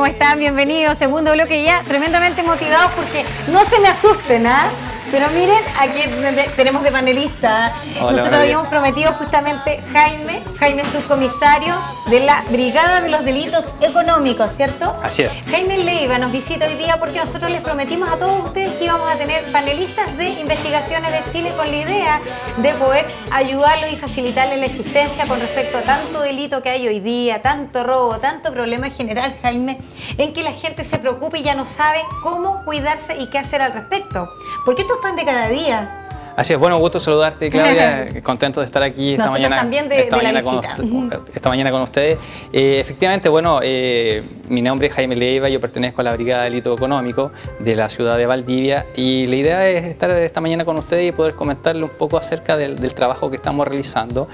¿Cómo están? Bienvenidos. Segundo bloque ya, tremendamente motivados porque no se me asusten, ¿ah? Pero miren, aquí tenemos de panelista. Nosotros habíamos prometido justamente Jaime subcomisario de la Brigada de los Delitos Económicos, ¿cierto? Así es. Jaime Leiva nos visita hoy día porque nosotros les prometimos a todos ustedes que íbamos a tener panelistas de investigaciones de Chile con la idea de poder ayudarlos y facilitarles la existencia con respecto a tanto delito que hay hoy día, tanto robo, tanto problema en general, Jaime, en que la gente se preocupe y ya no sabe cómo cuidarse y qué hacer al respecto. Porque esto es pan de cada día. Así es, bueno, gusto saludarte, Claudia, contento de estar aquí esta mañana, también esta mañana con ustedes. Efectivamente, bueno, mi nombre es Jaime Leiva, yo pertenezco a la Brigada de Delito Económico de la ciudad de Valdivia y la idea es estar esta mañana con ustedes y poder comentarle un poco acerca del trabajo que estamos realizando,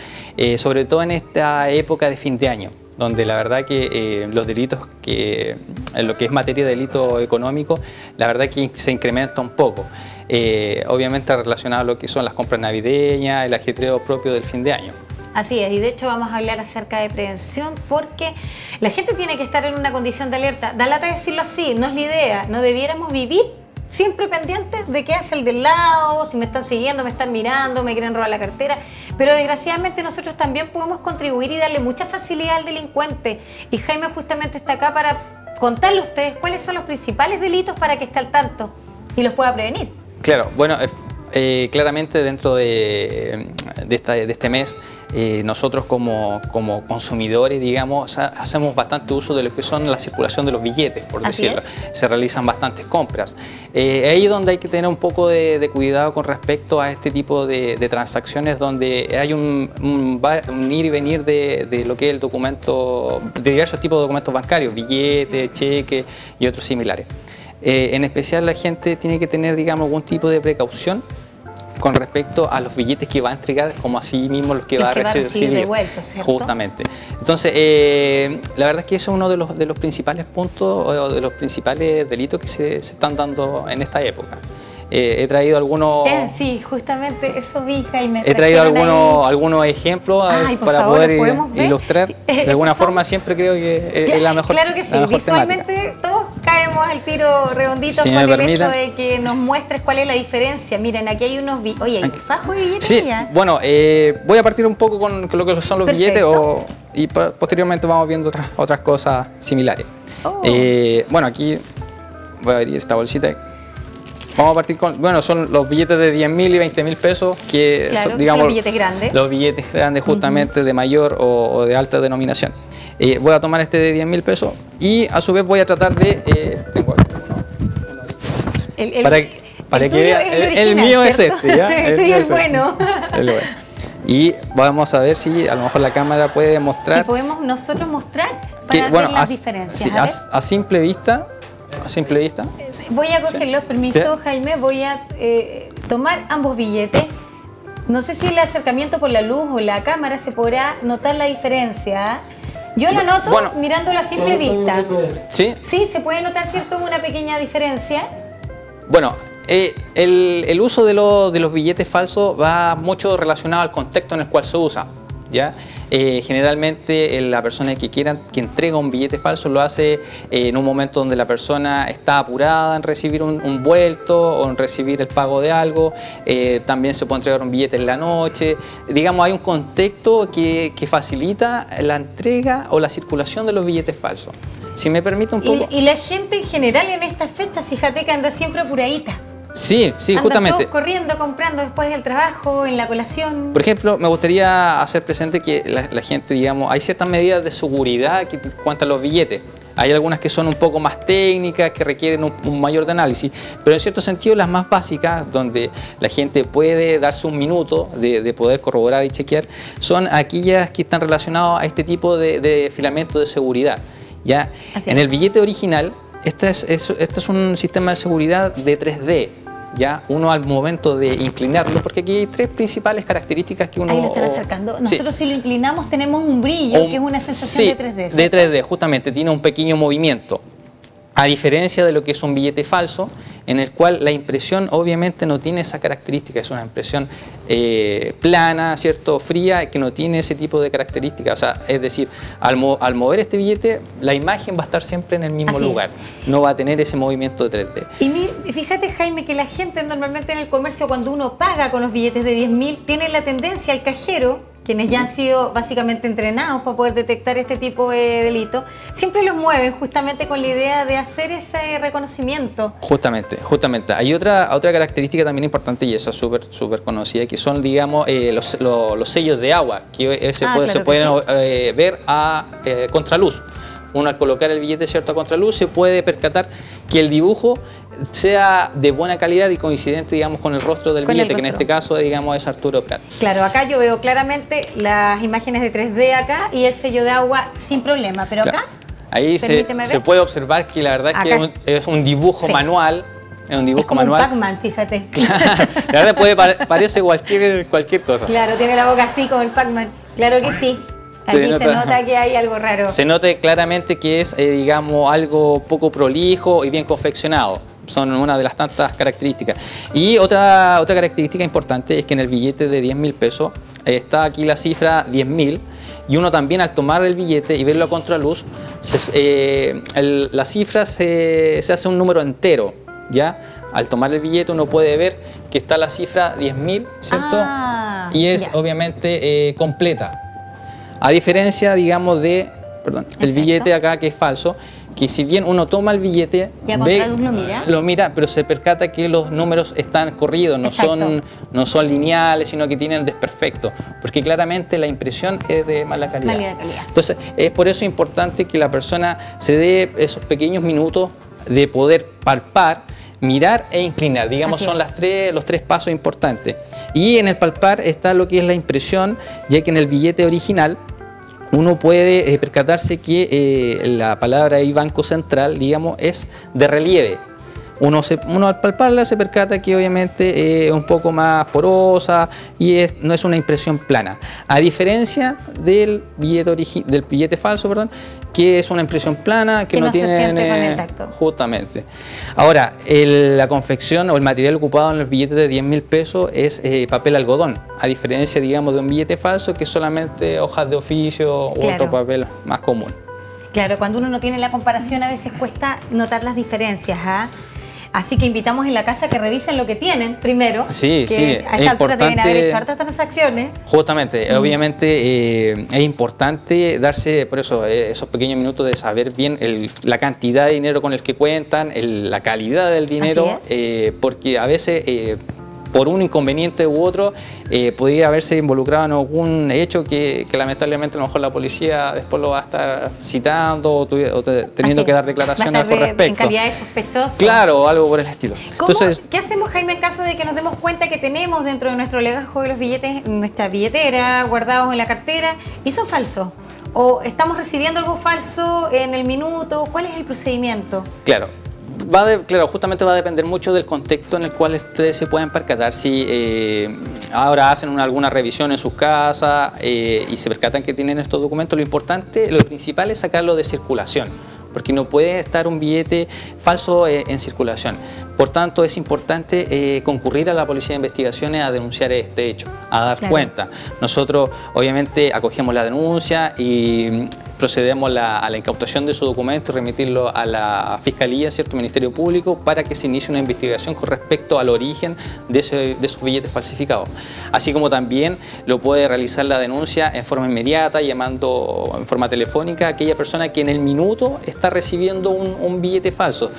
sobre todo en esta época de fin de año, donde la verdad que los delitos, en lo que es materia de delito económico, la verdad que se incrementa un poco. Obviamente relacionado a lo que son las compras navideñas, el ajetreo propio del fin de año. Así es, y de hecho vamos a hablar acerca de prevención porque la gente tiene que estar en una condición de alerta. Da lata decirlo así, no es la idea, no debiéramos vivir siempre pendientes de qué hace el del lado, si me están siguiendo, me están mirando, me quieren robar la cartera, pero desgraciadamente nosotros también podemos contribuir y darle mucha facilidad al delincuente. Y Jaime justamente está acá para contarle a ustedes cuáles son los principales delitos para que esté al tanto y los pueda prevenir. Claro, bueno, claramente dentro de este mes nosotros como consumidores, digamos, hacemos bastante uso de lo que son la circulación de los billetes, por decirlo. Se realizan bastantes compras. Ahí es donde hay que tener un poco de cuidado con respecto a este tipo de transacciones donde hay un ir y venir de lo que es el documento, de diversos tipos de documentos bancarios, billetes, cheques y otros similares. En especial la gente tiene que tener, digamos, algún tipo de precaución con respecto a los billetes que va a entregar, como así mismo los que va a recibir devueltos, ¿cierto? Justamente. Entonces, la verdad es que eso es uno de los principales puntos o de los principales delitos que se están dando en esta época. He traído algunos... sí, justamente eso vi, Jaime. He traído algunos ejemplos para poder ilustrar. De alguna forma siempre creo que es la mejor. Claro que sí, visualmente temática. Todos caemos al tiro redondito con el hecho de que nos muestres cuál es la diferencia. Miren, aquí hay unos... Oye, hay fajos de billetes. Sí, bueno, voy a partir un poco con lo que son los billetes y posteriormente vamos viendo otras cosas similares. Bueno, aquí voy a abrir esta bolsita. Vamos a partir con, bueno, son los billetes de 10.000 y 20.000 pesos, que claro, son, digamos, son los billetes grandes. Los billetes grandes justamente de mayor o de alta denominación. Voy a tomar este de 10.000 pesos y a su vez voy a tratar de... tengo para que vean, el mío es este, ¿ya? El tuyo es bueno. Y vamos a ver si a lo mejor la cámara puede mostrar... Si podemos nosotros mostrar para ver las diferencias. Sí, a simple vista... Voy a cogerlos, permiso, ¿sí? Jaime, voy a tomar ambos billetes. No sé si el acercamiento por la luz o la cámara se podrá notar la diferencia. Yo la noto mirándolo a simple vista. ¿Sí? Sí, se puede notar, ¿cierto?, una pequeña diferencia. Bueno, el uso de los billetes falsos va mucho relacionado al contexto en el cual se usa, ¿ya? Generalmente la persona que entrega un billete falso lo hace en un momento donde la persona está apurada en recibir un vuelto o en recibir el pago de algo. También se puede entregar un billete en la noche. Digamos, hay un contexto que facilita la entrega o la circulación de los billetes falsos. Si me permite un poco... Y la gente en general en estas fechas, fíjate que anda siempre apuradita. Sí, justamente. Todos corriendo, comprando después del trabajo, en la colación. Por ejemplo, me gustaría hacer presente que la gente, digamos, hay ciertas medidas de seguridad que cuanto a los billetes. Hay algunas que son un poco más técnicas, que requieren un mayor de análisis, pero en cierto sentido las más básicas, donde la gente puede darse un minuto de poder corroborar y chequear, son aquellas que están relacionadas a este tipo de filamento de seguridad, ¿ya? En el billete original, este es un sistema de seguridad de 3D. ¿Ya? Uno al momento de inclinarlo, porque aquí hay tres principales características que uno... Ahí lo están acercando. Nosotros si lo inclinamos tenemos un brillo, que es una sensación de 3D. ¿Cierto? De 3D, justamente, tiene un pequeño movimiento. A diferencia de lo que es un billete falso, en el cual la impresión obviamente no tiene esa característica, es una impresión plana, ¿cierto? Fría, que no tiene ese tipo de características. O sea, es decir, al mover este billete, la imagen va a estar siempre en el mismo lugar, no va a tener ese movimiento de 3D. Y fíjate, Jaime, que la gente normalmente en el comercio, cuando uno paga con los billetes de 10.000, tiene la tendencia al cajero, quienes ya han sido básicamente entrenados para poder detectar este tipo de delitos, siempre los mueven justamente con la idea de hacer ese reconocimiento. Justamente. Hay otra característica también importante, y esa es súper conocida, que son, digamos, los sellos de agua, que se pueden ver a contraluz. Uno, al colocar el billete, ¿cierto?, a contraluz, se puede percatar que el dibujo sea de buena calidad y coincidente, digamos, con el rostro del billete, que en este caso, digamos, es Arturo Prat. Claro, acá yo veo claramente las imágenes de 3D acá y el sello de agua sin problema, pero acá... Ahí se puede observar que la verdad es que es un dibujo manual. Es un dibujo manual. Un Pac-Man, fíjate. Claro, la verdad parece cualquier cosa. Claro, tiene la boca así como el Pac-Man. Claro que sí. Aquí se nota que hay algo raro. Se nota claramente que es, digamos, algo poco prolijo y bien confeccionado. Son una de las tantas características. Y otra característica importante es que en el billete de 10.000 pesos está aquí la cifra 10.000, y uno también, al tomar el billete y verlo a contraluz, la cifra se hace un número entero, ¿ya? Al tomar el billete uno puede ver que está la cifra 10.000, ¿cierto? Y es obviamente completa. A diferencia, digamos, el billete acá, que es falso, que si bien uno toma el billete, lo mira, pero se percata que los números están corridos, no son lineales, sino que tienen desperfecto, porque claramente la impresión es de mala calidad. Entonces, es por eso importante que la persona se dé esos pequeños minutos de poder palpar, mirar e inclinar, digamos, son los tres pasos importantes. Y en el palpar está lo que es la impresión, ya que en el billete original uno puede percatarse que la palabra ahí, Banco Central, digamos, es de relieve. Uno al palparla se percata que obviamente es un poco más porosa y no es una impresión plana. A diferencia del billete falso, perdón, que es una impresión plana, que no tiene... se siente con el tacto. Justamente. Ahora, la confección o el material ocupado en los billetes de 10.000 pesos es papel algodón, a diferencia, digamos, de un billete falso, que es solamente hojas de oficio u otro papel más común. Claro, cuando uno no tiene la comparación, a veces cuesta notar las diferencias, ¿ah? Así que invitamos en la casa que revisen lo que tienen primero. Sí, que a esta altura deben haber hecho hartas transacciones. Justamente, obviamente es importante darse, por eso, esos pequeños minutos de saber bien la cantidad de dinero con el que cuentan, la calidad del dinero, porque a veces... por un inconveniente u otro, podría haberse involucrado en algún hecho que lamentablemente a lo mejor la policía después lo va a estar citando o teniendo que dar declaraciones por respecto. En calidad de sospechoso. Claro, algo por el estilo. Entonces, ¿qué hacemos, Jaime, en caso de que nos demos cuenta que tenemos dentro de nuestro legajo de los billetes, en nuestra billetera, guardados en la cartera, y son falsos? ¿O estamos recibiendo algo falso en el minuto? ¿Cuál es el procedimiento? Claro. Justamente va a depender mucho del contexto en el cual ustedes se pueden percatar. Si ahora hacen alguna revisión en sus casas y se percatan que tienen estos documentos, lo principal es sacarlo de circulación, porque no puede estar un billete falso en circulación. Por tanto, es importante concurrir a la Policía de Investigaciones a denunciar este hecho, a dar cuenta. Nosotros, obviamente, acogemos la denuncia y procedemos a la incautación de su documento y remitirlo a la Fiscalía, ¿cierto?, Ministerio Público, para que se inicie una investigación con respecto al origen de esos billetes falsificados. Así como también lo puede realizar la denuncia en forma inmediata, llamando en forma telefónica a aquella persona que en el minuto está recibiendo un billete falso.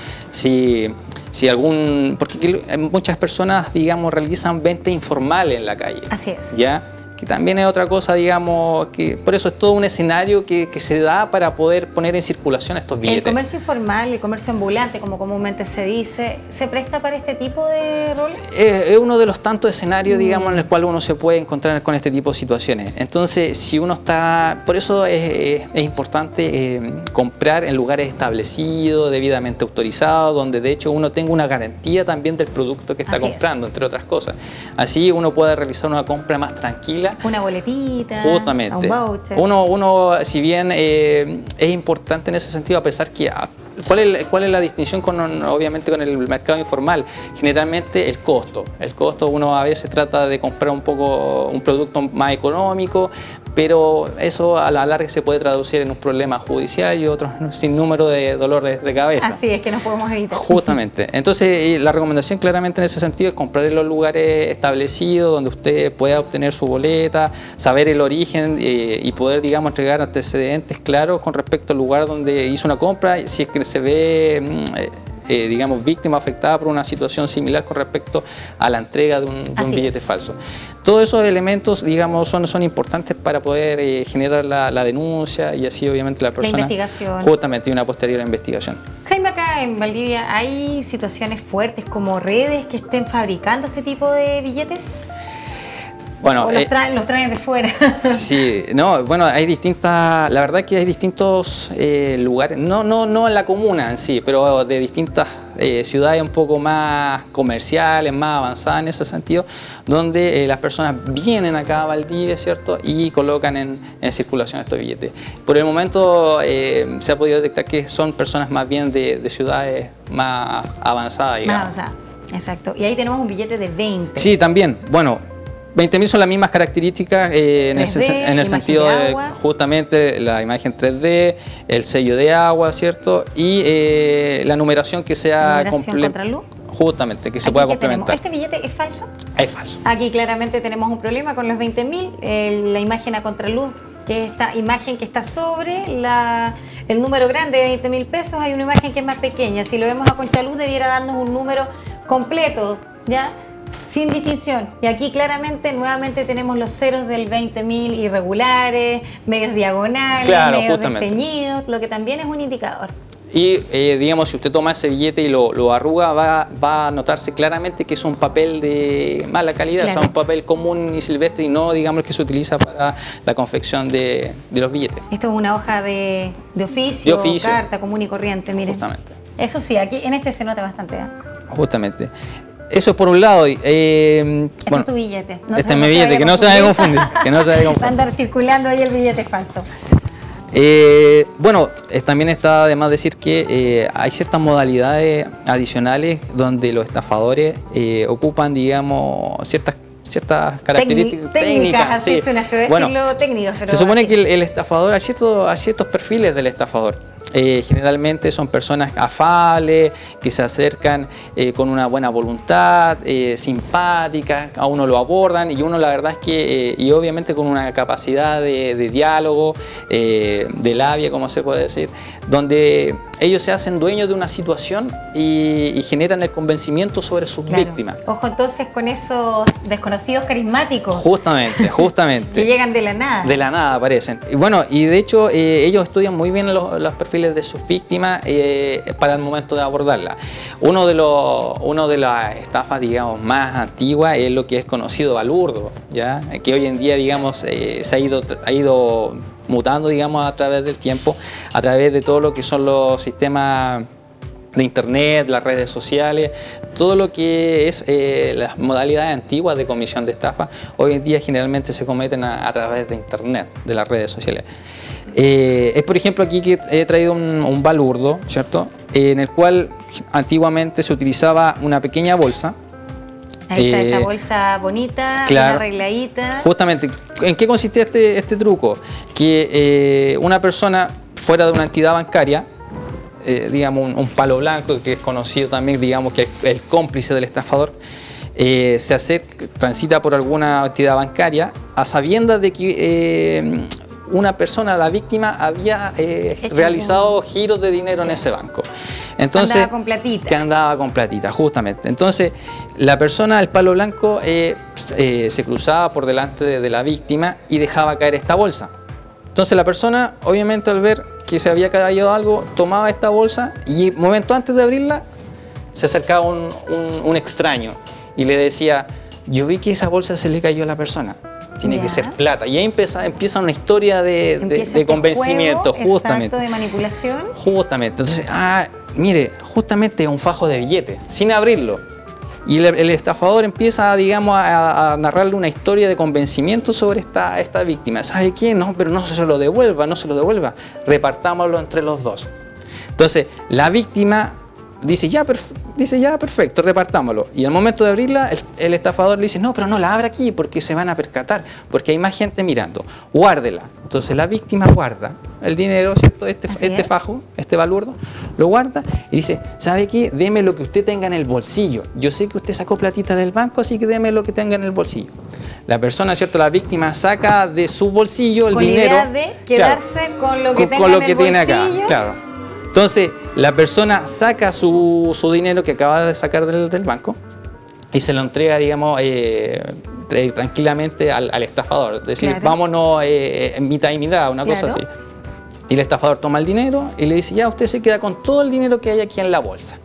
Porque muchas personas, digamos, realizan venta informal en la calle. Así es. ¿Ya? Que también es otra cosa, digamos, que por eso es todo un escenario que se da para poder poner en circulación estos billetes. ¿El comercio informal, el comercio ambulante, como comúnmente se dice, se presta para este tipo de roles? Es uno de los tantos escenarios, digamos, en el cual uno se puede encontrar con este tipo de situaciones. Entonces, si uno está... Por eso es importante comprar en lugares establecidos, debidamente autorizados, donde de hecho uno tenga una garantía también del producto que está comprando, entre otras cosas. Así uno puede realizar una compra más tranquila. Una boletita, justamente, un voucher. Uno, si bien es importante en ese sentido, a pesar que ¿Cuál es la distinción obviamente con el mercado informal? Generalmente el costo. El costo, uno a veces trata de comprar un producto más económico, pero eso a la larga se puede traducir en un problema judicial y otros sin número de dolores de cabeza. Así es, que no podemos evitar. Justamente. Entonces, la recomendación claramente en ese sentido es comprar en los lugares establecidos donde usted pueda obtener su boleta, saber el origen y poder, digamos, entregar antecedentes claros con respecto al lugar donde hizo una compra, si es que se ve digamos, víctima afectada por una situación similar con respecto a la entrega de un billete falso. Todos esos elementos, digamos, son importantes para poder generar la denuncia y así obviamente la persona... La investigación. Justamente, y una posterior investigación. Jaime, acá en Valdivia, ¿hay situaciones fuertes como redes que estén fabricando este tipo de billetes? Bueno, ¿O los traen de fuera? Sí, no, bueno, hay distintas, la verdad que hay distintos lugares, no en la comuna en sí, pero de distintas ciudades un poco más comerciales, más avanzadas en ese sentido, donde las personas vienen acá a Valdivia, ¿cierto? Y colocan en circulación estos billetes. Por el momento se ha podido detectar que son personas más bien de ciudades más avanzadas, digamos. Más avanzadas, exacto. Y ahí tenemos un billete de 20. Sí, también, bueno. 20.000 son las mismas características en el sentido de justamente la imagen 3D, el sello de agua, ¿cierto? Y la numeración que sea completa. Justamente, que se pueda complementar. ¿Este billete es falso? Es falso. Aquí claramente tenemos un problema con los 20.000, la imagen a contraluz, que es esta imagen que está sobre el número grande de 20.000 pesos, hay una imagen que es más pequeña. Si lo vemos a contraluz debiera darnos un número completo, ¿ya? Sin distinción. Y aquí claramente nuevamente tenemos los ceros del 20.000 irregulares, medios diagonales, claro, medios justamente desteñidos, lo que también es un indicador. Y digamos, si usted toma ese billete y lo arruga, va a notarse claramente que es un papel de mala calidad, claro. O sea, un papel común y silvestre y no, digamos, el que se utiliza para la confección de los billetes. Esto es una hoja de oficio, carta común y corriente, miren. Justamente. Eso sí, aquí en este se nota bastante. Justamente. Eso es por un lado. Este es tu billete. No este es mi billete, que no se vaya a confundir. Va a andar circulando ahí el billete falso. Bueno, también está de más decir que hay ciertas modalidades adicionales donde los estafadores ocupan, digamos, ciertas características técnicas. Sí. Bueno, técnicas, pero se supone que el estafador, hay ciertos perfiles del estafador. Generalmente son personas afables, que se acercan con una buena voluntad, simpáticas, a uno lo abordan y uno la verdad es que, y obviamente con una capacidad de diálogo, de labia, como se puede decir, donde ellos se hacen dueños de una situación y generan el convencimiento sobre sus víctimas. Ojo entonces con esos desconocidos carismáticos. Justamente. Que llegan de la nada. De la nada aparecen. Y bueno, y de hecho ellos estudian muy bien los perfiles de sus víctimas para el momento de abordarla. Uno de las estafas, digamos, más antiguas es lo que es conocido balurdo, ¿ya? Que hoy en día, digamos, se ha ido mutando, digamos, a través del tiempo, a través de todo lo que son los sistemas de internet, las redes sociales, todo lo que es las modalidades antiguas de comisión de estafa, hoy en día generalmente se cometen a través de internet, de las redes sociales. Es por ejemplo aquí que he traído un balurdo, ¿cierto? En el cual antiguamente se utilizaba una pequeña bolsa. Ahí está esa bolsa bonita, claro, arregladita. Justamente, ¿en qué consistía este truco? Que una persona fuera de una entidad bancaria, digamos un palo blanco, que es conocido también, digamos que es el cómplice del estafador, se acerca, transita por alguna entidad bancaria a sabiendas de que una persona, la víctima, había realizado giros de dinero en ese banco. Entonces, andaba con platita. Que andaba con platita, justamente. Entonces, la persona, el palo blanco, se cruzaba por delante de la víctima y dejaba caer esta bolsa. Entonces, la persona, obviamente, al ver que se había caído algo, tomaba esta bolsa y, momento antes de abrirla, se acercaba un extraño y le decía: yo vi que esa bolsa se le cayó a la persona. Tiene que ser plata. Y ahí empieza una historia de convencimiento, juego, justamente. De manipulación. Justamente. Entonces, mire, justamente es un fajo de billetes, sin abrirlo. Y el estafador empieza, digamos, a narrarle una historia de convencimiento sobre esta víctima. ¿Sabe qué? No, pero no se lo devuelva, no se lo devuelva. Repartámoslo entre los dos. Entonces, la víctima dice, ya perfecto, repartámoslo. Y al momento de abrirla, el estafador le dice, no, pero no la abra aquí porque se van a percatar, porque hay más gente mirando. Guárdela. Entonces la víctima guarda el dinero, ¿cierto? Este fajo, este balurdo, lo guarda y dice, ¿sabe qué? Deme lo que usted tenga en el bolsillo. Yo sé que usted sacó platita del banco, así que deme lo que tenga en el bolsillo. La persona, ¿cierto? La víctima saca de su bolsillo el dinero. Con la idea de quedarse, claro, con lo que tenga con lo en que el tiene bolsillo. acá, claro. Entonces, la persona saca su dinero que acaba de sacar del banco y se lo entrega, digamos, tranquilamente al estafador. Es decir, claro, vámonos en mitad y mitad, una cosa así. Y el estafador toma el dinero y le dice, ya, usted se queda con todo el dinero que hay aquí en la bolsa.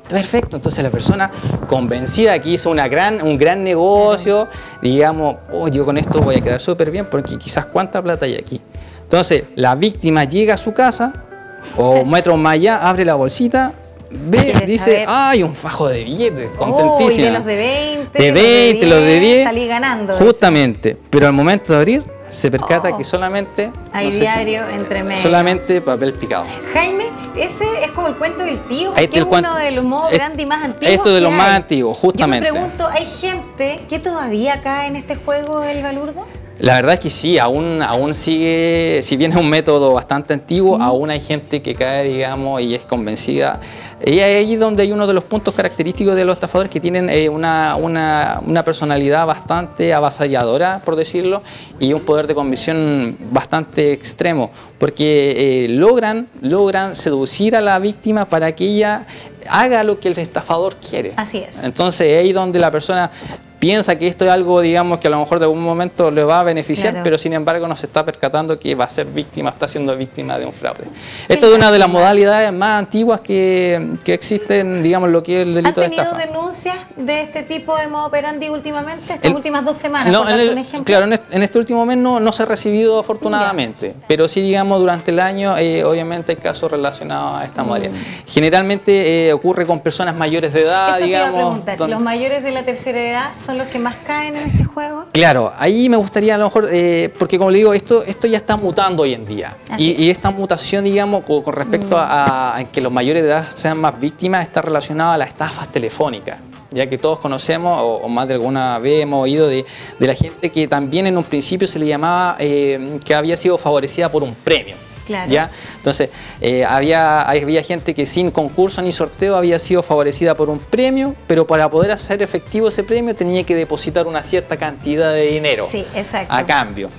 Perfecto, entonces la persona convencida que hizo un gran negocio, digamos, oh, yo con esto voy a quedar súper bien porque quizás cuánta plata hay aquí. Entonces, la víctima llega a su casa, o metros más allá, abre la bolsita, ve, dice, ¡ay, un fajo de billetes! Contentísima. De los de 20, de 20, los de 10. Salí ganando. Justamente, eso. Pero al momento de abrir, se percata que solamente... Hay diario entre medio. Solamente papel picado. Jaime, ese es como el cuento del tío, porque es uno de los modos grandes y más antiguos. Esto de los más antiguos, justamente. Yo me pregunto, ¿hay gente que todavía cae en este juego del balurdo? La verdad es que sí, aún sigue, si bien es un método bastante antiguo, aún hay gente que cae, digamos, y es convencida. Y es ahí donde hay uno de los puntos característicos de los estafadores que tienen una personalidad bastante avasalladora, por decirlo, y un poder de convicción bastante extremo, porque logran seducir a la víctima para que ella haga lo que el estafador quiere. Así es. Entonces es ahí donde la persona piensa que esto es algo, digamos, que a lo mejor de algún momento le va a beneficiar, claro, pero sin embargo no se está percatando que va a ser víctima, está siendo víctima de un fraude. Esto es una de las modalidades más antiguas que existen, digamos, lo que es el delito de estafa. ¿Han tenido denuncias de este tipo de modo operandi últimamente, estas últimas 2 semanas, no, por darte un ejemplo? Claro, en este último mes no se ha recibido afortunadamente, pero sí, digamos, durante el año obviamente hay casos relacionados a esta modalidad. Generalmente ocurre con personas mayores de edad, eso digamos. Te iba a preguntar, ¿los mayores de la tercera edad son los que más caen en este juego? Claro, ahí me gustaría a lo mejor, porque como le digo, esto ya está mutando hoy en día. Y esta mutación, digamos, con respecto a que los mayores de edad sean más víctimas, está relacionada a las estafas telefónicas. Ya que todos conocemos, o más de alguna vez hemos oído de la gente que también en un principio se le llamaba que había sido favorecida por un premio. Claro. ¿Ya? Entonces, había gente que sin concurso ni sorteo había sido favorecida por un premio, pero para poder hacer efectivo ese premio tenía que depositar una cierta cantidad de dinero. Sí, exacto. A cambio.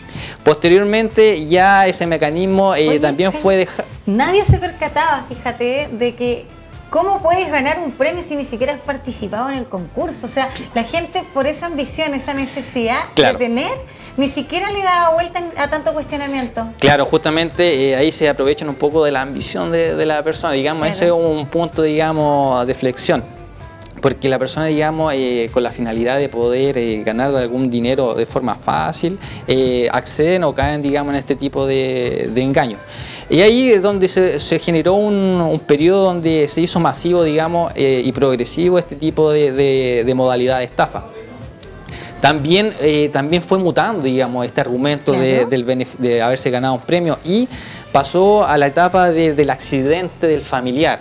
Posteriormente, ya ese mecanismo también fue dejado. Nadie se percataba, fíjate, de que ¿cómo puedes ganar un premio si ni siquiera has participado en el concurso? O sea, la gente por esa ambición, esa necesidad, claro, de tener, ni siquiera le daba vuelta a tanto cuestionamiento. Claro, justamente ahí se aprovechan un poco de la ambición de la persona, digamos, claro, ese es un punto, digamos, de flexión. Porque la persona, digamos, con la finalidad de poder ganar algún dinero de forma fácil, acceden o caen, digamos, en este tipo de engaños. Y ahí es donde se generó un periodo donde se hizo masivo, digamos, y progresivo este tipo de modalidad de estafa. También fue mutando, digamos, este argumento, claro, de haberse ganado un premio, y pasó a la etapa del accidente del familiar,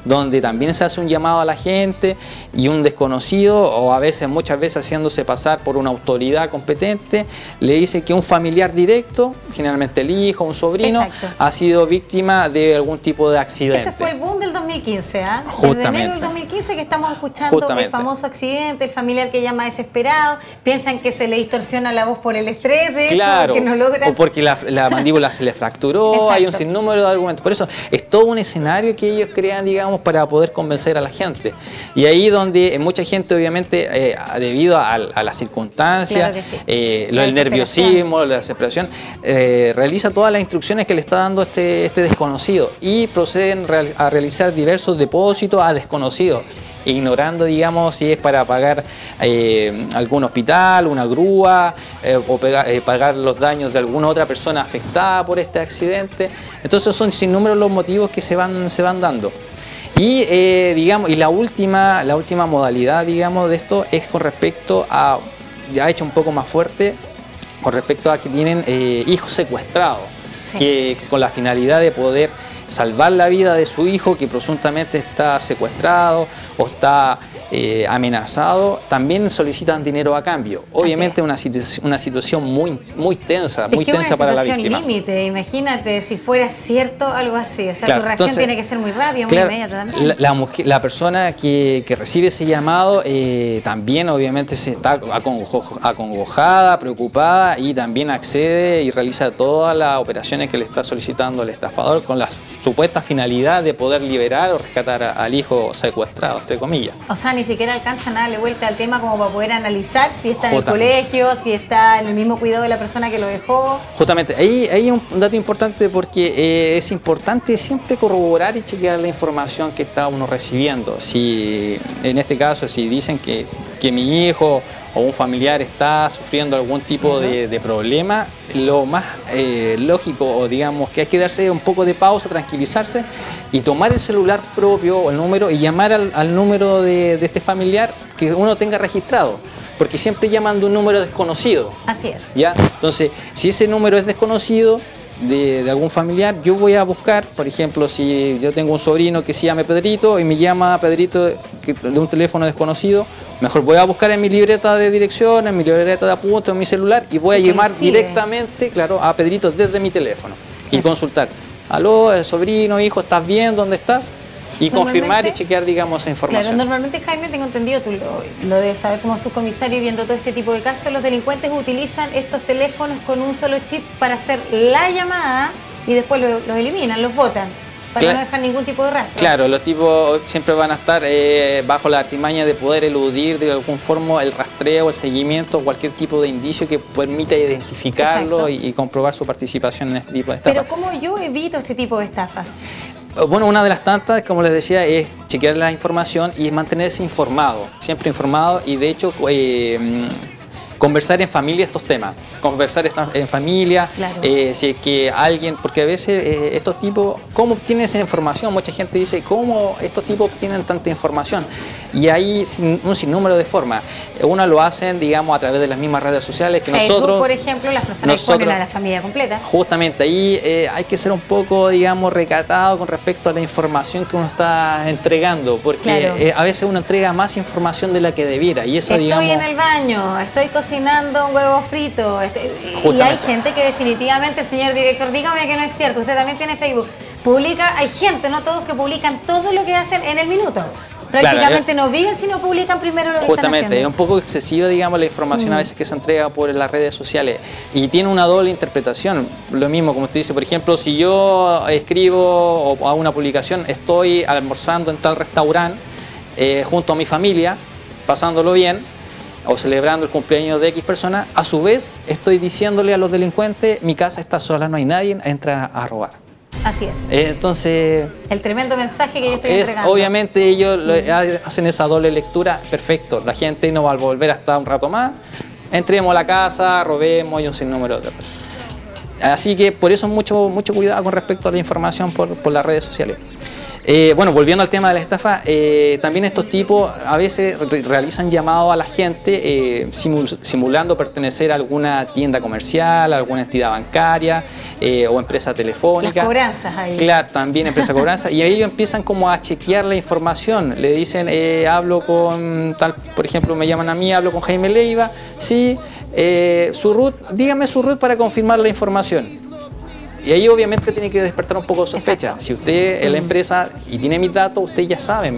donde también se hace un llamado a la gente y un desconocido, o a veces, muchas veces haciéndose pasar por una autoridad competente, le dice que un familiar directo, generalmente el hijo, un sobrino, exacto, ha sido víctima de algún tipo de accidente. Ese fue el boom del 2015, ¿ah? Desde enero del 2015 que estamos escuchando el famoso accidente, el familiar que llama desesperado, piensan que se le distorsiona la voz por el estrés, de claro, hecho, porque no logran... o porque la mandíbula se le fracturó. Exacto. Hay un sinnúmero de argumentos. Por eso es todo un escenario que ellos crean, digamos, para poder convencer a la gente. Y ahí donde mucha gente, obviamente, debido a las circunstancias, claro, sí, el nerviosismo, la desesperación, realiza todas las instrucciones que le está dando este desconocido, y proceden a realizar diversos depósitos a desconocidos, ignorando, digamos, si es para pagar algún hospital, una grúa, o pagar los daños de alguna otra persona afectada por este accidente. Entonces son sin número los motivos que se van dando. Y digamos, y la última modalidad, digamos, de esto es con respecto a, ya hecho un poco más fuerte, con respecto a que tienen hijos secuestrados, sí, que con la finalidad de poder salvar la vida de su hijo que presuntamente está secuestrado o está amenazado, también solicitan dinero a cambio. Obviamente una situación muy tensa, muy tensa para la víctima. Límite, imagínate si fuera cierto algo así, o sea, claro, tu reacción tiene que ser muy rápida, muy inmediata también. La persona que recibe ese llamado también obviamente se está acongojada, preocupada, y también accede y realiza todas las operaciones que le está solicitando el estafador con la supuesta finalidad de poder liberar o rescatar al hijo secuestrado, entre comillas. O sea, ni siquiera alcanza a darle vuelta al tema como para poder analizar si está en el colegio, si está en el mismo cuidado de la persona que lo dejó. Justamente, ahí hay un dato importante, porque es importante siempre corroborar y chequear la información que está uno recibiendo. Si en este caso, si dicen que mi hijo o un familiar está sufriendo algún tipo de problema, lo más lógico, o digamos que hay que darse un poco de pausa, tranquilizarse y tomar el celular propio o el número y llamar al número de este familiar que uno tenga registrado, porque siempre llaman de un número desconocido. Así es. ¿Ya? Entonces, si ese número es desconocido de algún familiar, yo voy a buscar, por ejemplo, si yo tengo un sobrino que se llame Pedrito y me llama Pedrito de un teléfono desconocido, mejor voy a buscar en mi libreta de dirección, en mi libreta de apuntes, en mi celular, y voy a llamar directamente, claro, a Pedrito desde mi teléfono y consultar: aló, sobrino, hijo, ¿estás bien? ¿Dónde estás? Y confirmar y chequear, digamos, esa información. Claro, normalmente, Jaime, tengo entendido, tú lo debes saber como subcomisario, viendo todo este tipo de casos, los delincuentes utilizan estos teléfonos con un solo chip para hacer la llamada y después los eliminan, los botan, para no dejar ningún tipo de rastro. Claro, los tipos siempre van a estar bajo la artimaña de poder eludir de alguna forma el rastreo, el seguimiento, cualquier tipo de indicio que permita identificarlo y comprobar su participación en este tipo de estafas. Pero ¿cómo yo evito este tipo de estafas? Bueno, una de las tantas, como les decía, es chequear la información y mantenerse informado, siempre informado, y de hecho conversar en familia estos temas, conversar en familia, si es que alguien, porque a veces estos tipos, ¿cómo obtienen esa información? Mucha gente dice, ¿cómo estos tipos obtienen tanta información? Y hay un sinnúmero de formas. Uno lo hacen, digamos, a través de las mismas redes sociales que Facebook, nosotros, por ejemplo, las personas ponen a la familia completa. Justamente ahí hay que ser un poco, digamos, recatado con respecto a la información que uno está entregando, porque a veces uno entrega más información de la que debiera, y eso, digamos, en el baño, estoy cocinando un huevo frito, y hay gente que definitivamente, señor director, dígame que no es cierto, usted también tiene Facebook, publica, hay gente, no todos, que publican todo lo que hacen en el minuto. Prácticamente no viven si no publican primero lo que están haciendo. Es un poco excesiva, digamos, la información a veces que se entrega por las redes sociales, y tiene una doble interpretación. Lo mismo, como usted dice, por ejemplo, si yo escribo o hago una publicación, estoy almorzando en tal restaurante junto a mi familia, pasándolo bien, o celebrando el cumpleaños de X persona, a su vez estoy diciéndole a los delincuentes: mi casa está sola, no hay nadie, entra a robar. Así es. Entonces, el tremendo mensaje que yo estoy entregando. Obviamente ellos hacen esa doble lectura. Perfecto, la gente no va a volver hasta un rato más, entremos a la casa, robemos, y un sinnúmero de cosas. Así que por eso mucho cuidado con respecto a la información por las redes sociales. Bueno, volviendo al tema de la estafa, también estos tipos a veces realizan llamados a la gente simulando pertenecer a alguna tienda comercial, a alguna entidad bancaria o empresa telefónica. Las cobranzas ahí. Claro, también empresa de cobranza. Y ellos empiezan como a chequear la información. Le dicen, hablo con tal, por ejemplo, me llaman a mí, hablo con Jaime Leiva. Sí, su root, dígame su root para confirmar la información. Y ahí obviamente tiene que despertar un poco de sospecha. Si usted es la empresa y tiene mis datos, usted ya sabe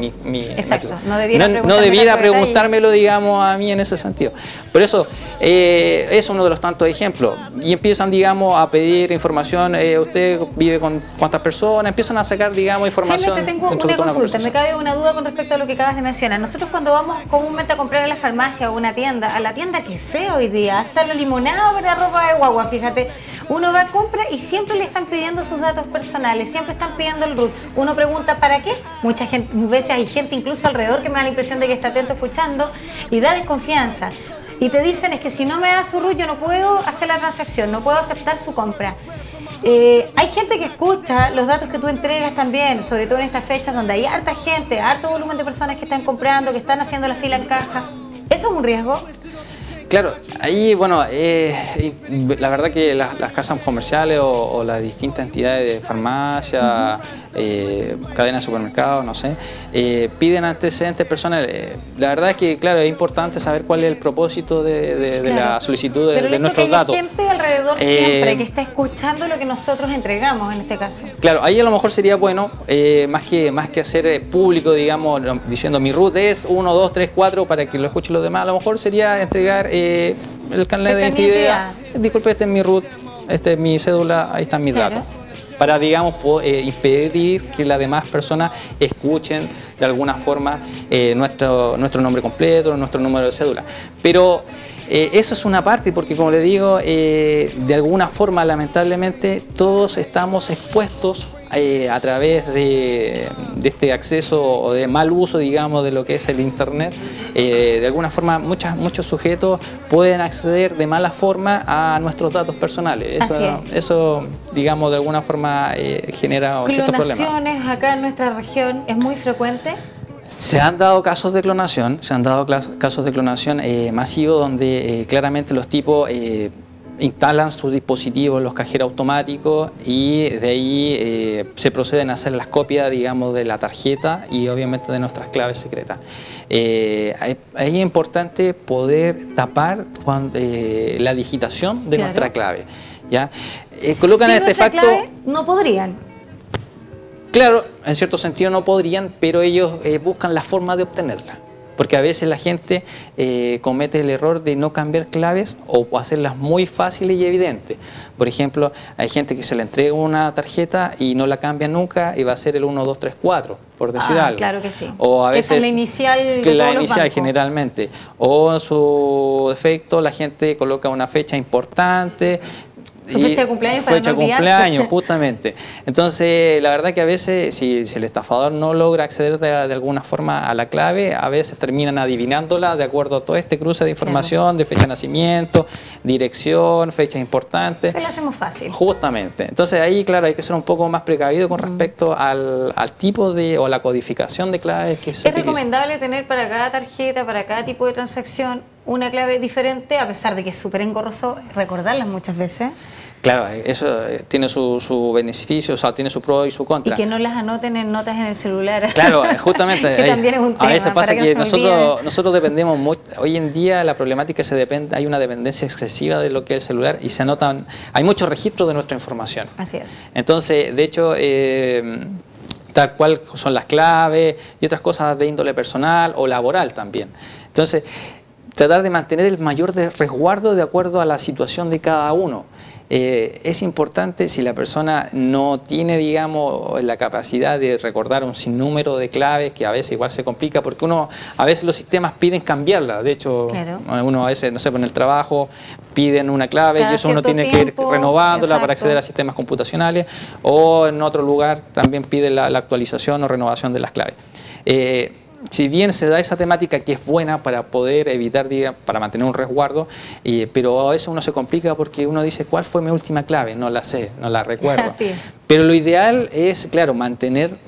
Exacto. No debiera preguntármelo, digamos, a mí en ese sentido. Por eso es uno de los tantos ejemplos. Y empiezan, digamos, a pedir información. Usted vive con cuántas personas. Empiezan a sacar, digamos, información. Jaime, te tengo una consulta. Me cabe una duda con respecto a lo que acabas de mencionar. Nosotros, cuando vamos comúnmente a comprar a la farmacia o una tienda, a la tienda que sea hoy día, hasta la limonada para ropa de guagua, fíjate, uno va a comprar y siempre le están pidiendo sus datos personales, siempre están pidiendo el root. Uno pregunta ¿para qué? Muchas veces hay gente incluso alrededor que me da la impresión de que está atento escuchando y da desconfianza. Y te dicen, es que si no me da su root yo no puedo hacer la transacción, no puedo aceptar su compra. Hay gente que escucha los datos que tú entregas también, sobre todo en estas fechas donde hay harta gente, harto volumen de personas que están comprando, que están haciendo la fila en caja. ¿Eso es un riesgo? Claro, ahí, bueno, la verdad que las casas comerciales o las distintas entidades de farmacia, cadenas de supermercados, no sé, piden antecedentes personales. La verdad es que, claro, es importante saber cuál es el propósito de la solicitud de nuestros datos. Pero gente alrededor siempre que está escuchando lo que nosotros entregamos en este caso. Claro, ahí a lo mejor sería bueno, más que hacer público, digamos, diciendo mi root es 1, 2, 3, 4 para que lo escuchen los demás, a lo mejor sería entregar el carnet de identidad. Disculpe, este es mi root, este es mi cédula, ahí están mis datos. Para, digamos, impedir que las demás personas escuchen de alguna forma nuestro nombre completo, nuestro número de cédula. Pero eso es una parte, porque como le digo, de alguna forma, lamentablemente, todos estamos expuestos a través de este acceso o de mal uso, digamos, de lo que es el Internet. De alguna forma, muchos sujetos pueden acceder de mala forma a nuestros datos personales. Eso digamos, de alguna forma genera ciertos problemas. ¿Clonaciones acá en nuestra región es muy frecuente? Se han dado casos de clonación, masivos donde claramente los tipos instalan sus dispositivos, los cajeros automáticos, y de ahí se proceden a hacer las copias, digamos, de la tarjeta y obviamente de nuestras claves secretas. Ahí es importante poder tapar la digitación de nuestra clave, ¿ya? Colocan este facto. Clave, no podrían. Claro, en cierto sentido no podrían, pero ellos buscan la forma de obtenerla. Porque a veces la gente comete el error de no cambiar claves o hacerlas muy fáciles y evidentes. Por ejemplo, hay gente que se le entrega una tarjeta y no la cambia nunca y va a ser el 1, 2, 3, 4, por decir algo. Claro que sí. O a veces, esa es la inicial de que la todos los inicial bancos. generalmente. O en su defecto la gente coloca una fecha importante. Su fecha de cumpleaños para no olvidarse. Cumpleaños, justamente. Entonces, la verdad que a veces, si el estafador no logra acceder de alguna forma a la clave, a veces terminan adivinándola de acuerdo a todo este cruce de información, de fecha de nacimiento, dirección, fechas importantes. Se lo hacemos fácil. Justamente. Entonces, ahí, claro, hay que ser un poco más precavido con respecto al tipo o la codificación de claves que se utiliza. ¿Es recomendable tener para cada tarjeta, para cada tipo de transacción, una clave diferente, a pesar de que es súper engorroso recordarlas muchas veces? Claro, eso tiene su beneficio, o sea, tiene su pro y su contra. Y que no las anoten en notas en el celular. Claro, justamente. Que también es un tema. A veces pasa que no nosotros dependemos mucho. Hoy en día la problemática hay una dependencia excesiva de lo que es el celular y se anotan, hay muchos registros de nuestra información. Así es. Entonces, de hecho, tal cual son las claves y otras cosas de índole personal o laboral también. Entonces, tratar de mantener el mayor resguardo de acuerdo a la situación de cada uno. Es importante, si la persona no tiene, digamos, la capacidad de recordar un sinnúmero de claves, que a veces igual se complica, porque a veces los sistemas piden cambiarla. De hecho, uno a veces, no sé, en el trabajo piden una clave y eso uno tiene que ir renovándola para acceder a sistemas computacionales, o en otro lugar también pide la actualización o renovación de las claves. Si bien se da esa temática que es buena para poder evitar, para mantener un resguardo, pero a veces uno se complica porque uno dice, ¿cuál fue mi última clave? No la sé, no la recuerdo. Sí. Pero lo ideal es, claro, mantener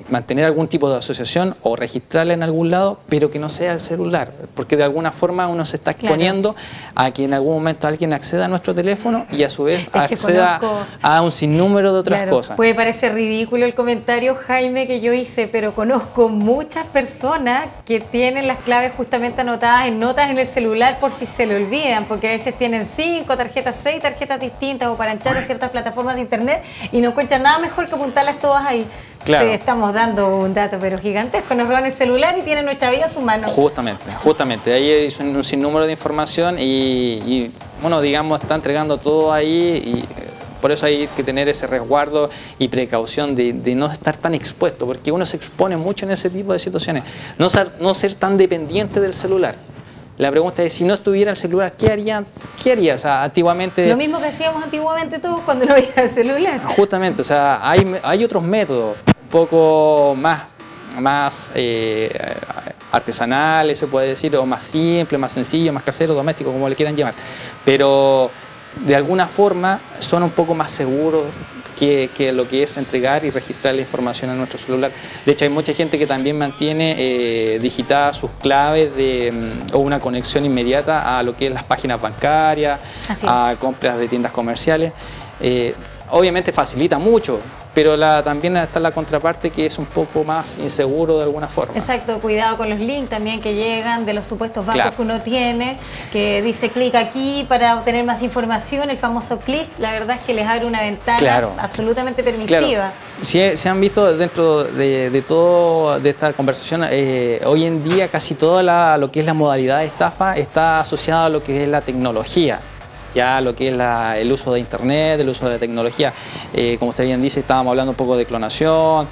algún tipo de asociación o registrarla en algún lado, pero que no sea el celular, porque de alguna forma uno se está exponiendo a que en algún momento alguien acceda a nuestro teléfono y a su vez acceda a un sinnúmero de otras cosas. Puede parecer ridículo el comentario, Jaime, que yo hice, pero conozco muchas personas que tienen las claves justamente anotadas en notas en el celular por si se le olvidan, porque a veces tienen 5 tarjetas, 6 tarjetas distintas o para entrar a ciertas plataformas de internet y no encuentran nada mejor que apuntarlas todas ahí. Claro. Sí, estamos dando un dato pero gigantesco, nos roban el celular y tienen nuestra vida a sus manos. Justamente, ahí hay un sinnúmero de información y bueno, digamos, está entregando todo ahí y por eso hay que tener ese resguardo y precaución de no estar tan expuesto, porque uno se expone mucho en ese tipo de situaciones. No ser tan dependiente del celular. La pregunta es, si no estuviera el celular, ¿qué haría? O sea, antiguamente... Lo mismo que hacíamos antiguamente todos cuando no había el celular. Justamente, o sea, hay otros métodos, un poco más artesanales, se puede decir, o más simples, más sencillos, más caseros, domésticos, como le quieran llamar. Pero de alguna forma son un poco más seguros que lo que es entregar y registrar la información en nuestro celular. De hecho, hay mucha gente que también mantiene digitadas sus claves o una conexión inmediata a lo que es las páginas bancarias, a compras de tiendas comerciales. Obviamente facilita mucho, pero también está la contraparte que es un poco más inseguro de alguna forma. Exacto, cuidado con los links también que llegan de los supuestos bancos que uno tiene, que dice clic aquí para obtener más información, el famoso clic, la verdad es que les abre una ventana absolutamente permisiva. Claro. Se han visto dentro de toda esta conversación, hoy en día casi toda lo que es la modalidad de estafa está asociada a lo que es la tecnología. Ya lo que es el uso de internet, el uso de la tecnología. Como usted bien dice, estábamos hablando un poco de clonación,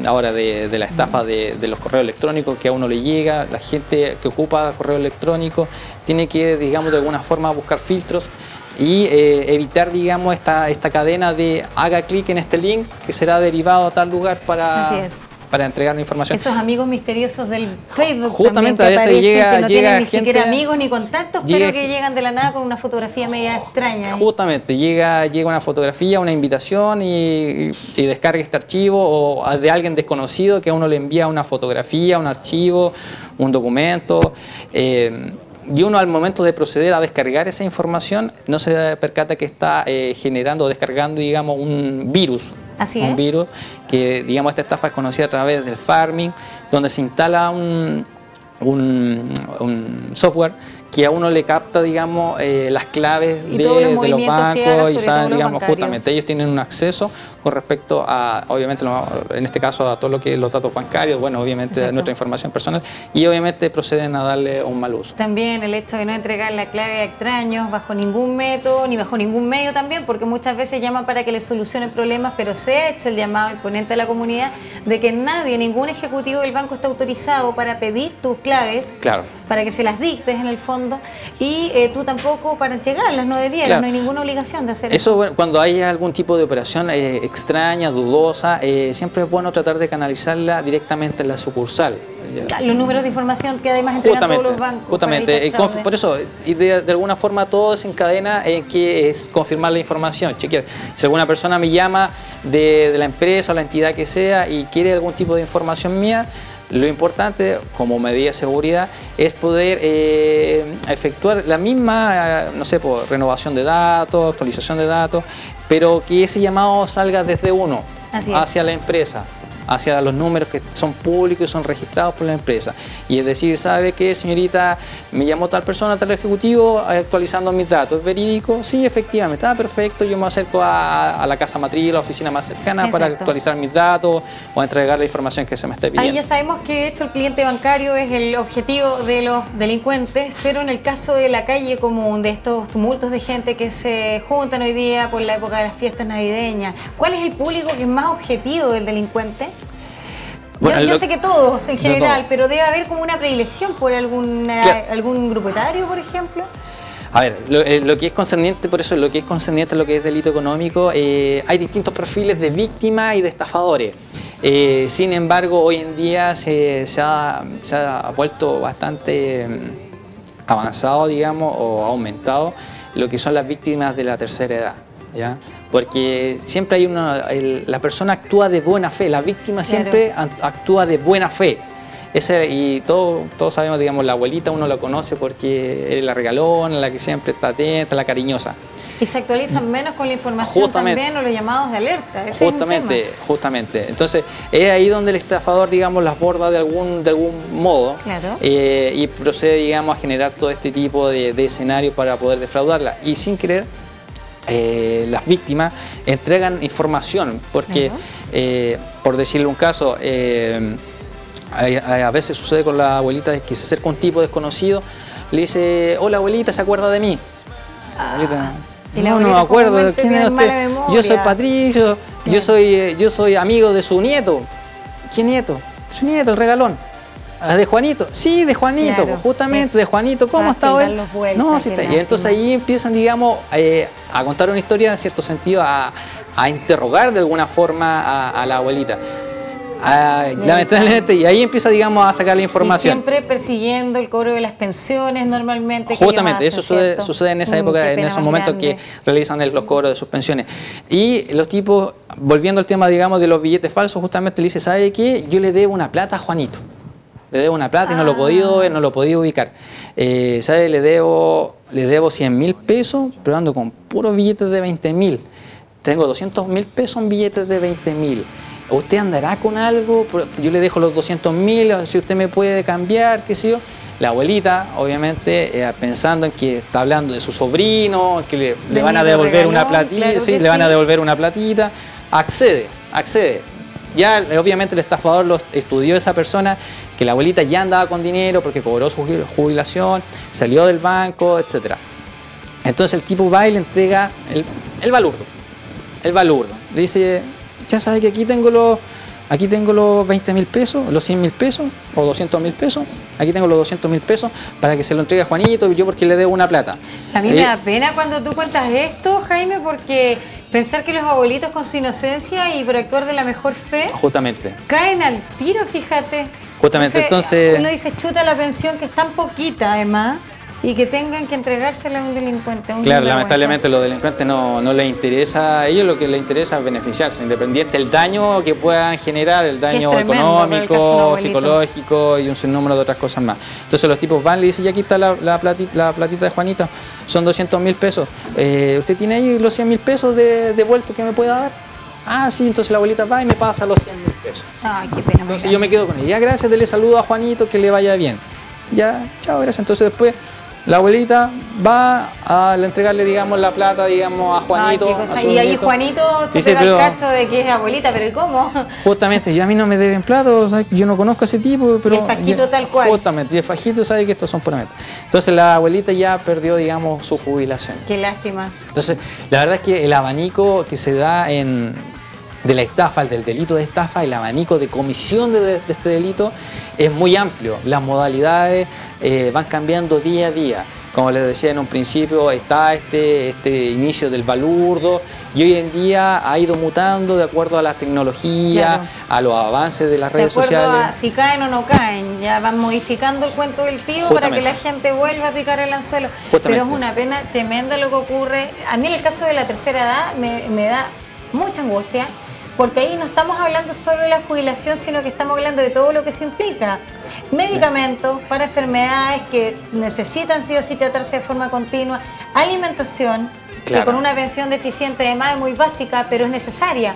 ahora de la estafa de los correos electrónicos que a uno le llega. La gente que ocupa correo electrónico tiene que, digamos, de alguna forma buscar filtros y evitar, digamos, esta cadena de haga clic en este link que será derivado a tal lugar para entregar la información. Esos amigos misteriosos del Facebook justamente también, a veces que no tienen ni gente, siquiera amigos ni contactos, pero que llegan de la nada con una fotografía media extraña. Justamente, llega una fotografía, una invitación y descarga este archivo, o de alguien desconocido que a uno le envía una fotografía, un archivo, un documento. Y uno al momento de proceder a descargar esa información no se percata que está generando o descargando, digamos, un virus. Un virus que, digamos, esta estafa es conocida a través del farming, donde se instala un software que a uno le capta, digamos, las claves de los bancos y saben, digamos, justamente ellos tienen un acceso con respecto a, obviamente, en este caso a todo lo que es los datos bancarios, bueno, obviamente nuestra información personal, y obviamente proceden a darle un mal uso. También el hecho de no entregar la clave a extraños bajo ningún método, ni bajo ningún medio también, porque muchas veces llaman para que les solucionen problemas, pero se ha hecho el llamado imponente de la comunidad de que nadie, ningún ejecutivo del banco está autorizado para pedir tus claves, para que se las dictes en el fondo, y tú tampoco para entregarlas, no debieras, no hay ninguna obligación de hacer eso. Bueno, cuando hay algún tipo de operación extraña, dudosa, siempre es bueno tratar de canalizarla directamente en la sucursal. Los números de información que además entregan todos los bancos. Justamente, por eso, y de alguna forma todo desencadena en que es confirmar la información, chequear. Si alguna persona me llama de la empresa o la entidad que sea y quiere algún tipo de información mía, lo importante, como medida de seguridad, es poder efectuar la misma, no sé, por renovación de datos, actualización de datos, pero que ese llamado salga desde uno hacia la empresa, hacia los números que son públicos y son registrados por la empresa. Y es decir, ¿sabe qué, señorita? Me llamó tal persona, tal ejecutivo, actualizando mis datos. ¿Es verídico? Sí, efectivamente. Está perfecto. Yo me acerco a la casa matriz, la oficina más cercana, para actualizar mis datos o entregar la información que se me esté pidiendo. Ahí ya sabemos que de hecho el cliente bancario es el objetivo de los delincuentes, pero en el caso de la calle común, de estos tumultos de gente que se juntan hoy día por la época de las fiestas navideñas, ¿cuál es el público que es más objetivo del delincuente? Bueno, yo sé que todos en general, pero debe haber como una predilección por algún grupo etario, por ejemplo. A ver, lo que es concerniente, por eso lo que es concerniente a lo que es delito económico, hay distintos perfiles de víctimas y de estafadores. Sin embargo, hoy en día se ha vuelto bastante avanzado, digamos, o aumentado lo que son las víctimas de la tercera edad, ¿ya? Porque siempre hay la persona actúa de buena fe, la víctima siempre actúa de buena fe. Y todos sabemos, digamos, la abuelita uno la conoce porque es la regalona, la que siempre está atenta, la cariñosa. Y se actualizan menos con la información también, o los llamados de alerta. Justamente. Entonces, es ahí donde el estafador, digamos, las borda de algún modo y procede, digamos, a generar todo este tipo de escenario para poder defraudarla. Y sin querer, las víctimas entregan información, porque, por decirle un caso, a veces sucede con la abuelita que se acerca un tipo desconocido, le dice: hola abuelita, ¿se acuerda de mí? Abuelita, no me acuerdo, ¿quién es usted? Yo soy Patricio, yo soy amigo de su nieto. ¿Qué nieto? Su nieto, el regalón. ¿De Juanito? Sí, de Juanito, justamente, de Juanito. ¿Cómo está él? No, sí está. Y entonces ahí empiezan, digamos, a contar una historia, en cierto sentido, a interrogar de alguna forma a la abuelita. Lamentablemente, y ahí empieza, digamos, a sacar la información. Y siempre persiguiendo el cobro de las pensiones normalmente. Justamente, eso sucede en esa época, en esos momentos que realizan los cobros de sus pensiones. Y los tipos, volviendo al tema, digamos, de los billetes falsos, justamente le dice, ¿sabe qué? Yo le debo una plata a Juanito. Le debo una plata y no lo he podido ubicar. ¿Sabe? Le debo 100.000 pesos, pero ando con puros billetes de 20.000. Tengo 200.000 pesos en billetes de 20.000. ¿Usted andará con algo? Yo le dejo los 200.000, si usted me puede cambiar, qué sé yo. La abuelita, obviamente, pensando en que está hablando de su sobrino, que le van a devolver una platita, claro, sí, le van a devolver una platita, accede. Ya, obviamente, el estafador lo estudió esa persona, que la abuelita ya andaba con dinero porque cobró su jubilación, salió del banco, etc. Entonces el tipo va y le entrega el balurdo. Le dice, ya sabe que aquí tengo los 20.000 pesos, los 100.000 pesos o 200.000 pesos. Aquí tengo los 200.000 pesos para que se lo entregue a Juanito, yo porque le debo una plata. A mí me da pena cuando tú cuentas esto, Jaime, porque pensar que los abuelitos con su inocencia y por actuar de la mejor fe, justamente, caen al tiro, fíjate. Justamente, entonces uno dice, chuta la pensión, que es tan poquita además, y que tengan que entregársela a un delincuente. Claro, lamentablemente a los delincuentes no les interesa, a ellos lo que les interesa es beneficiarse, independiente del daño que puedan generar, el daño económico, psicológico y un sinnúmero de otras cosas más. Entonces los tipos van y le dicen, ya aquí está la platita de Juanito, son 200.000 pesos. ¿Usted tiene ahí los 100.000 pesos devueltos que me pueda dar? Ah, sí, entonces la abuelita va y me pasa los 100.000 pesos. Ay, qué pena. Entonces yo me quedo con ella. Ya, gracias, dele saludo a Juanito, que le vaya bien. Ya, chao, gracias. Entonces después la abuelita va a entregarle, digamos, la plata, digamos, a Juanito. Ay, y ahí Juanito se pega el cacho de que es abuelita, pero ¿y cómo? Justamente, ya a mí no me deben plata, o sea, yo no conozco a ese tipo, pero... Y el fajito tal cual. Justamente, y el fajito sabe que estos son puramente. Entonces la abuelita ya perdió, digamos, su jubilación. Qué lástima. Entonces, la verdad es que el abanico que se da de la estafa, del delito de estafa, el abanico de comisión de este delito es muy amplio. Las modalidades van cambiando día a día. Como les decía en un principio, está este inicio del balurdo y hoy en día ha ido mutando de acuerdo a la tecnología, claro, a los avances de las redes sociales. De acuerdo a si caen o no caen, ya van modificando el cuento del tío para que la gente vuelva a picar el anzuelo. Pero es una pena tremenda lo que ocurre. A mí en el caso de la tercera edad me da mucha angustia, porque ahí no estamos hablando solo de la jubilación, sino que estamos hablando de todo lo que eso implica. Medicamentos para enfermedades que necesitan sí o sí tratarse de forma continua, alimentación, claro, que con una pensión deficiente además es muy básica, pero es necesaria.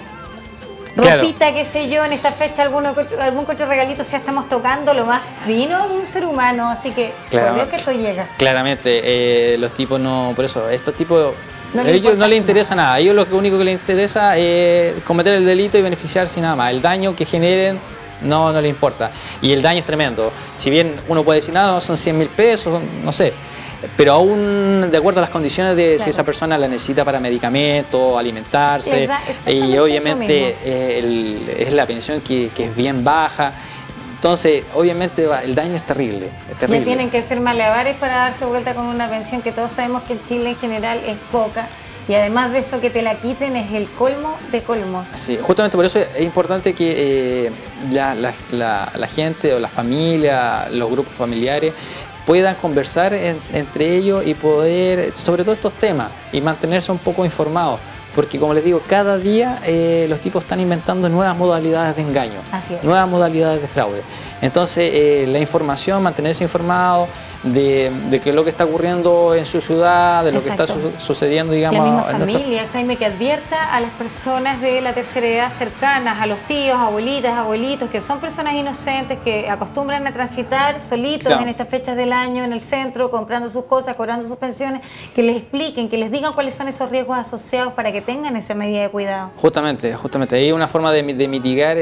Claro. Ropita, qué sé yo, en esta fecha algún otro regalito, o sea, estamos tocando lo más fino de un ser humano, así que claro, por Dios que esto llega. Claramente, los tipos no, por eso, estos tipos... A ellos no les interesa nada, a ellos lo único que les interesa es cometer el delito y beneficiarse nada más. El daño que generen no les importa. Y el daño es tremendo. Si bien uno puede decir, no, son 100.000 pesos, no sé, pero aún de acuerdo a las condiciones de, claro, si esa persona la necesita para medicamentos, alimentarse, y obviamente es la pensión que es bien baja. Entonces, obviamente, el daño es terrible. Ya tienen que ser malabares para darse vuelta con una pensión que todos sabemos que en Chile en general es poca. Y además de eso, que te la quiten es el colmo de colmos. Sí, justamente por eso es importante que la gente o la familia, los grupos familiares, puedan conversar entre ellos y poder, sobre todo estos temas, y mantenerse un poco informados. Porque como les digo, cada día los tipos están inventando nuevas modalidades de engaño, nuevas modalidades de fraude. Entonces la información, mantenerse informado de qué es lo que está ocurriendo en su ciudad, de lo que está sucediendo, digamos. La misma familia, Jaime, que advierta a las personas de la tercera edad cercanas, a los tíos, abuelitas, abuelitos, que son personas inocentes, que acostumbran a transitar solitos, claro, en estas fechas del año, en el centro, comprando sus cosas, cobrando sus pensiones, que les expliquen, que les digan cuáles son esos riesgos asociados para que tengan esa medida de cuidado. Justamente, hay una forma de mitigar,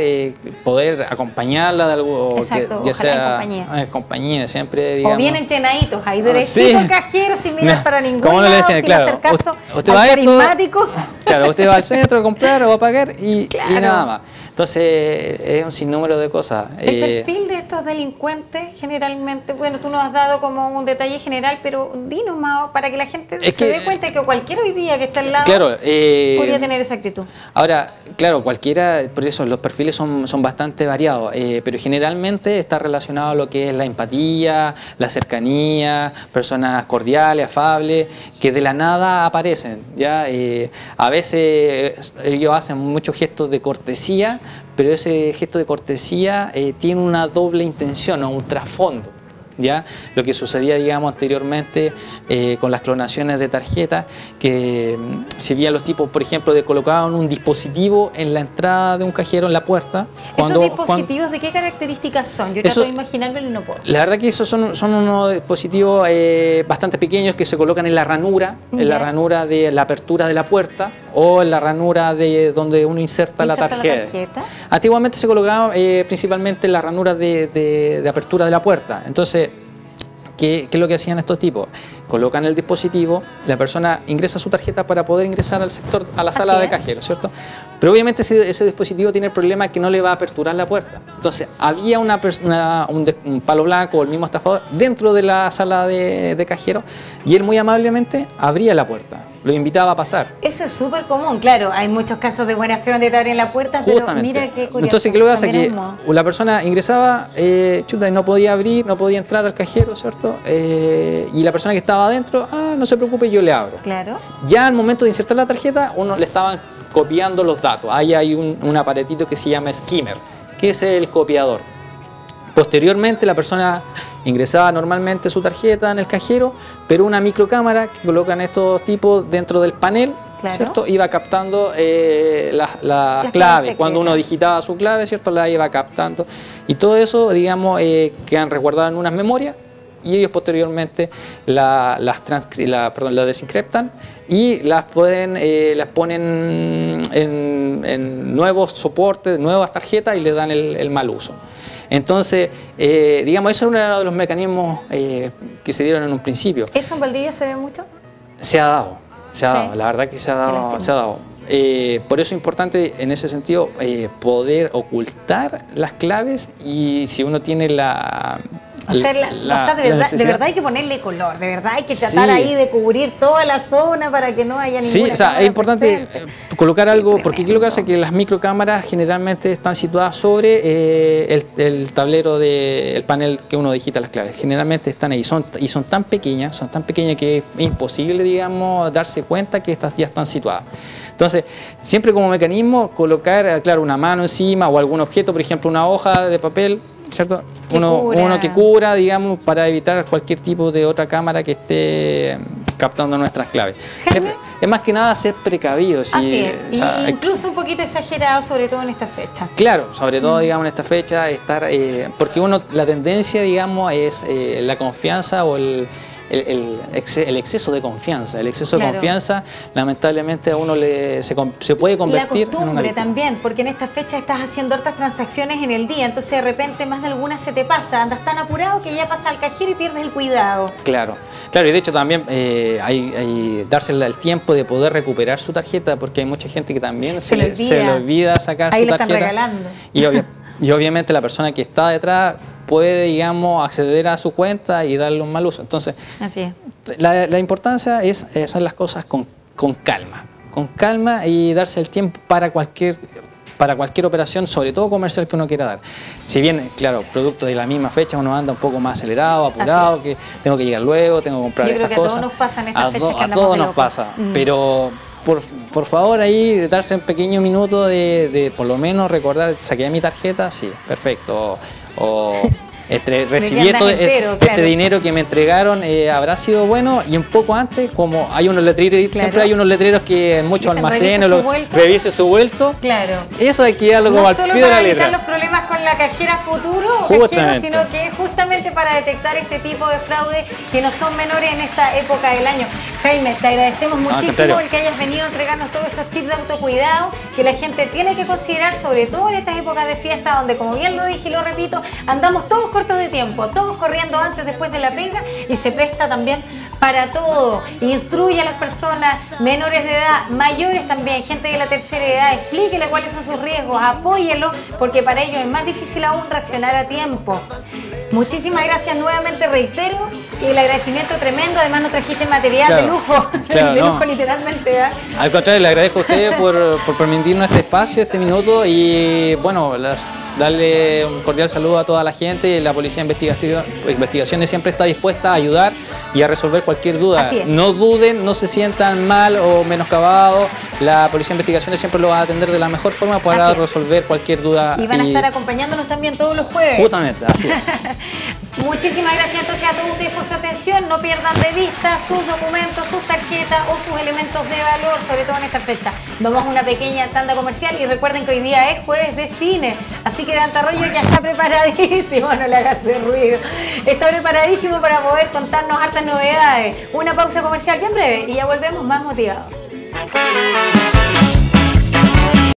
poder acompañarla de algo, exacto, que ya sea en compañía, siempre, digamos. O bien entrenaditos, ahí derechito al cajero, sin mirar para ningún lado, le decían, sin claro, hacer caso usted al va carismático. Claro, usted va al centro a comprar o a pagar y nada más. Entonces es un sinnúmero de cosas. El perfil de estos delincuentes generalmente, bueno, tú nos has dado como un detalle general, pero dinos más para que la gente se dé cuenta de que cualquiera hoy día que está al lado podría tener esa actitud. Ahora, claro, cualquiera, por eso los perfiles son bastante variados, pero generalmente está relacionado a lo que es la empatía, la cercanía, personas cordiales, afables, que de la nada aparecen, ¿ya? A veces ellos hacen muchos gestos de cortesía, pero ese gesto de cortesía tiene una doble intención o un trasfondo. ¿Ya? Lo que sucedía, digamos, anteriormente con las clonaciones de tarjetas, que si bien los tipos, por ejemplo, colocaban un dispositivo en la entrada de un cajero en la puerta. ¿Esos dispositivos de qué características son? Yo trato de imaginármelo y no puedo. La verdad que esos son unos dispositivos bastante pequeños que se colocan en la ranura, de la apertura de la puerta o en la ranura de donde uno inserta la tarjeta. Antiguamente se colocaban principalmente en la ranura de apertura de la puerta. Entonces, ¿qué es lo que hacían estos tipos? Colocan el dispositivo, la persona ingresa su tarjeta para poder ingresar al sector, a la sala de cajero, ¿cierto? Pero obviamente ese dispositivo tiene el problema que no le va a aperturar la puerta. Entonces, había un palo blanco o el mismo estafador dentro de la sala de cajero y él muy amablemente abría la puerta, lo invitaba a pasar. Eso es súper común, claro, hay muchos casos de buena fe donde te abren la puerta, pero mira qué curioso. Entonces, ¿qué es lo que hace? Que la persona ingresaba, y no podía abrir, no podía entrar al cajero, ¿cierto? Y la persona que estaba adentro, no se preocupe, yo le abro. Claro. Ya al momento de insertar la tarjeta, uno le estaban copiando los datos. Ahí hay un aparatito que se llama skimmer, que es el copiador. Posteriormente la persona ingresaba normalmente su tarjeta en el cajero, pero una microcámara que colocan estos tipos dentro del panel, ¿cierto? Iba captando las claves. Cuando uno digitaba su clave, ¿cierto? La iba captando. Y todo eso, digamos, quedan resguardadas en unas memorias y ellos posteriormente las desencriptan y las ponen en nuevos soportes, nuevas tarjetas y le dan el mal uso. Entonces, digamos, eso es uno de los mecanismos que se dieron en un principio. ¿Eso en Valdivia se ve mucho? Se ha dado, la verdad que se ha dado. Por eso es importante en ese sentido poder ocultar las claves y si uno tiene de verdad hay que ponerle color, de verdad hay que tratar ahí de cubrir toda la zona para que no haya ninguna. Sí, o sea, es importante colocar algo, porque ¿qué es lo que hace? Que las microcámaras generalmente están situadas sobre el tablero del panel que uno digita las claves. Generalmente están ahí, y son tan pequeñas que es imposible, digamos, darse cuenta que estas ya están situadas. Entonces, siempre como mecanismo, colocar, claro, una mano encima o algún objeto, por ejemplo, una hoja de papel, ¿cierto? Uno que cubra, digamos, para evitar cualquier tipo de otra cámara que esté captando nuestras claves. Siempre, es más que nada ser precavido. Así es, incluso un poquito exagerado, sobre todo en esta fecha. Claro, sobre todo, digamos, en esta fecha, porque la tendencia, digamos, es la confianza o el exceso de confianza. El exceso de confianza, lamentablemente, a uno se puede convertir en una costumbre también, porque en esta fecha estás haciendo hartas transacciones en el día, entonces de repente más de alguna se te pasa, andas tan apurado que ya pasa al cajero y pierdes el cuidado. Claro, y de hecho también hay darse el tiempo de poder recuperar su tarjeta, porque hay mucha gente que también se le olvida sacar su tarjeta. Ahí le están regalando. Y obviamente la persona que está detrás puede, digamos, acceder a su cuenta y darle un mal uso. Entonces, así es. La importancia es hacer las cosas con calma y darse el tiempo para cualquier operación, sobre todo comercial, que uno quiera dar. Si bien, claro, producto de la misma fecha, uno anda un poco más acelerado, apurado, que tengo que llegar luego, tengo que comprar estas cosas. Yo creo que a todos nos pasa en estas fechas que andamos de loco. A todos nos pasa, pero por favor, ahí darse un pequeño minuto de por lo menos recordar, saqué mi tarjeta, sí, perfecto, o recibí este dinero que me entregaron, habrá sido bueno. Y un poco antes, como hay unos letreros, siempre hay unos letreros que en muchos almacenes revise su vuelto. Claro. Eso hay que darlo como al pie de la letra. No solo para evitar los problemas con la cajera futuro, sino que justamente para detectar este tipo de fraude que no son menores en esta época del año. Jaime, te agradecemos muchísimo contrario. el que hayas venido a entregarnos todos estos tips de autocuidado que la gente tiene que considerar, sobre todo en estas épocas de fiesta, donde, como bien lo dije y lo repito, andamos todos cortos de tiempo, todos corriendo antes, después de la pega, y se presta también para todo. Instruye a las personas menores de edad, mayores también, gente de la tercera edad, explíquele cuáles son sus riesgos, apóyelo, porque para ellos es más difícil aún reaccionar a tiempo. Muchísimas gracias nuevamente, reitero, y el agradecimiento tremendo. Además nos trajiste material de lujo, de lujo literalmente. Al contrario, le agradezco a ustedes por permitirnos este espacio, este minuto, y bueno, darle un cordial saludo a toda la gente. La Policía de Investigaciones siempre está dispuesta a ayudar y a resolver cualquier duda. No duden, no se sientan mal o menoscabados. La Policía de Investigaciones siempre lo va a atender de la mejor forma para resolver cualquier duda. Y van a estar acompañándonos también todos los jueves. Justamente, así es. Muchísimas gracias entonces a todos ustedes por su atención. No pierdan de vista sus documentos, sus tarjetas o sus elementos de valor, sobre todo en esta fecha. Vamos a una pequeña tanda comercial y recuerden que hoy día es jueves de cine. Así que Dante Arroyo ya está preparadísimo, no le hagas de ruido. Está preparadísimo para poder contarnos hartas novedades. Una pausa comercial bien breve y ya volvemos más motivados.